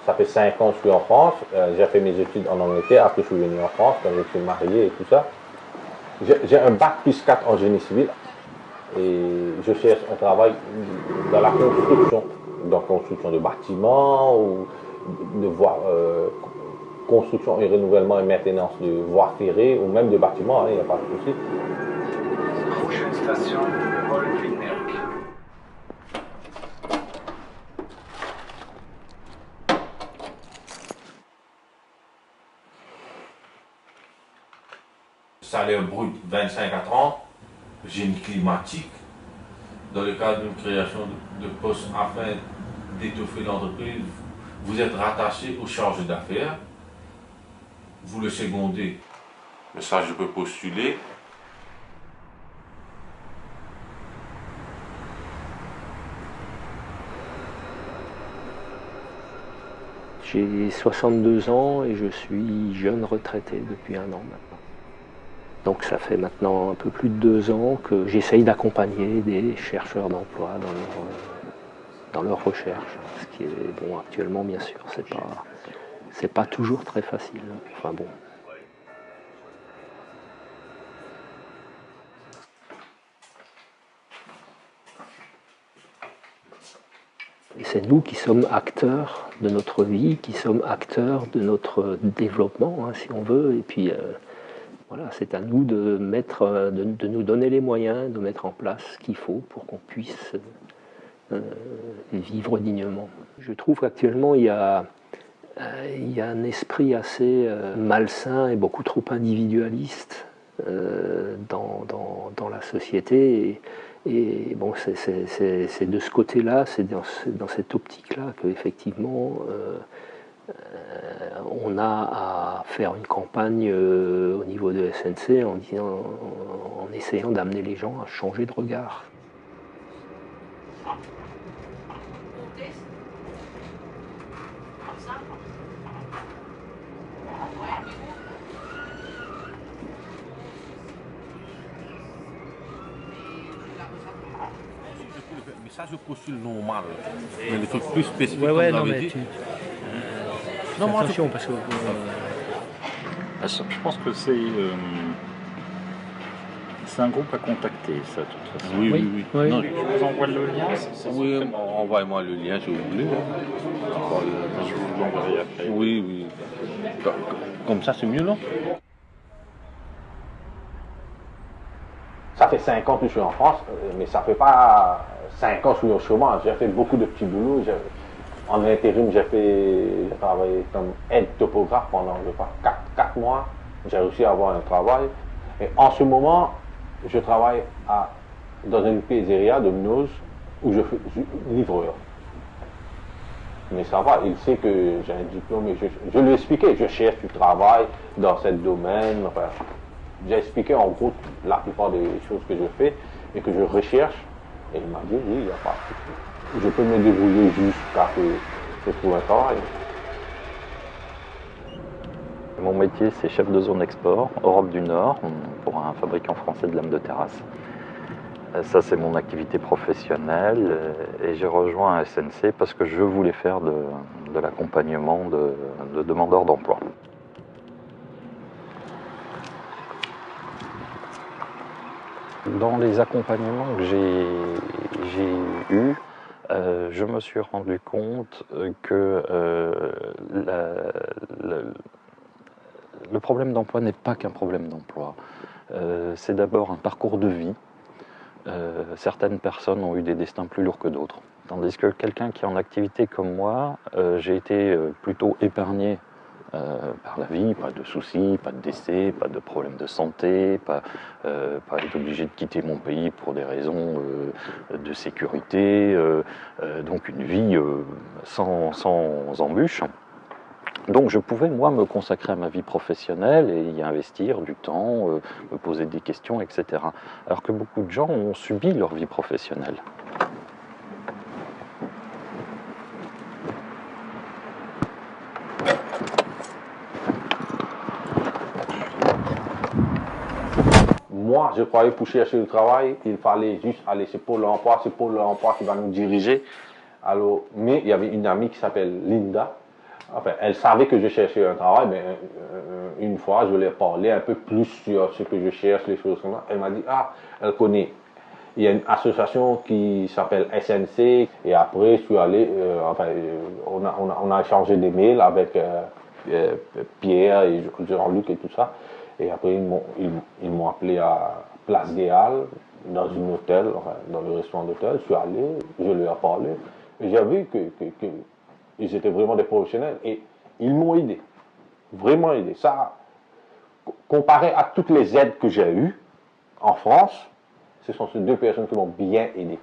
Ça fait 5 ans que je suis en France. J'ai fait mes études en Angleterre. Après, je suis venu en France quand je suis marié et tout ça. J'ai un bac plus 4 en génie civil. Et je cherche un travail dans la construction. Dans la construction de bâtiments ou de voies, construction et renouvellement et maintenance de voies ferrées ou même de bâtiments, il n'y a pas de souci. Prochaine station, Polyclinique. Salaire brut 25 à 30, génie climatique, dans le cadre d'une création de postes afin d'étoffer l'entreprise, vous êtes rattaché au chargé d'affaires, vous le secondez. Mais ça, je peux postuler. J'ai 62 ans et je suis jeune retraité depuis un an maintenant. Donc ça fait maintenant un peu plus de 2 ans que j'essaye d'accompagner des chercheurs d'emploi dans leur recherche. Ce qui est bon actuellement, bien sûr, c'est pas toujours très facile. Enfin bon. Et c'est nous qui sommes acteurs de notre vie, qui sommes acteurs de notre développement, hein, si on veut. Et puis voilà, c'est à nous de nous donner les moyens de mettre en place ce qu'il faut pour qu'on puisse vivre dignement. Je trouve qu'actuellement il y a un esprit assez malsain et beaucoup trop individualiste dans la société. Et bon, c'est de ce côté-là, c'est dans cette optique-là qu'effectivement on a à faire une campagne au niveau de SNC en essayant d'amener les gens à changer de regard. Mais ça, je postule normal. Mais les trucs plus spécifiques, Ouais, comme non, vous mais avez dit. non, moi, attention, parce que Je pense que c'est un groupe à contacter, ça, de toute façon. Oui, oui, oui. Oui. Non, Je vous envoie le lien. oui, envoyez-moi le lien si vous voulez. Je vous l'enverrai après. Oui, oui. Comme ça, c'est mieux, non? Ça fait 5 ans que je suis en France, mais ça fait pas 5 ans que je suis au chômage. J'ai fait beaucoup de petits boulots. En intérim, j'ai travaillé comme aide topographe pendant, je crois, 4 mois. J'ai réussi à avoir un travail. Et en ce moment, je travaille dans une pizzeria de Mnos où je suis livreur. Mais ça va, il sait que j'ai un diplôme et je lui ai expliqué, je cherche du travail dans ce domaine. Enfin, j'ai expliqué en gros la plupart des choses que je fais et que je recherche. Et il m'a dit, oui, il n'y a pas de souci. Je peux me débrouiller jusqu'à ce que je trouve un travail. Mon métier, c'est chef de zone export, Europe du Nord, pour un fabricant français de lames de terrasse. Ça, c'est mon activité professionnelle et j'ai rejoint un SNC parce que je voulais faire de l'accompagnement de demandeurs d'emploi. Dans les accompagnements que j'ai eus, je me suis rendu compte que le problème d'emploi n'est pas qu'un problème d'emploi. C'est d'abord un parcours de vie. Certaines personnes ont eu des destins plus lourds que d'autres. Tandis que quelqu'un qui est en activité comme moi, j'ai été plutôt épargné par la vie, pas de soucis, pas de décès, pas de problèmes de santé, pas être obligé de quitter mon pays pour des raisons de sécurité, donc une vie sans embûches. Donc je pouvais, moi, me consacrer à ma vie professionnelle et y investir du temps, me poser des questions, etc. Alors que beaucoup de gens ont subi leur vie professionnelle. Moi, je croyais pour chercher le travail, il fallait juste aller chez Pôle emploi, c'est Pôle emploi qui va nous diriger. Alors, mais il y avait une amie qui s'appelle Linda. Enfin, elle savait que je cherchais un travail, mais une fois, je lui ai parlé un peu plus sur ce que je cherche, les choses comme ça. Elle m'a dit, ah, elle connaît. Il y a une association qui s'appelle SNC. Et après, je suis allé, on a échangé des mails avec Pierre et Jean-Luc et tout ça. Et après, ils m'ont appelé à Place des Halles, dans un hôtel, enfin, dans le restaurant d'hôtel. Je suis allé, je leur ai parlé. Et j'ai vu qu'ils étaient vraiment des professionnels. Et ils m'ont aidé. Vraiment aidé. Ça, comparé à toutes les aides que j'ai eues en France, ce sont ces deux personnes qui m'ont bien aidé.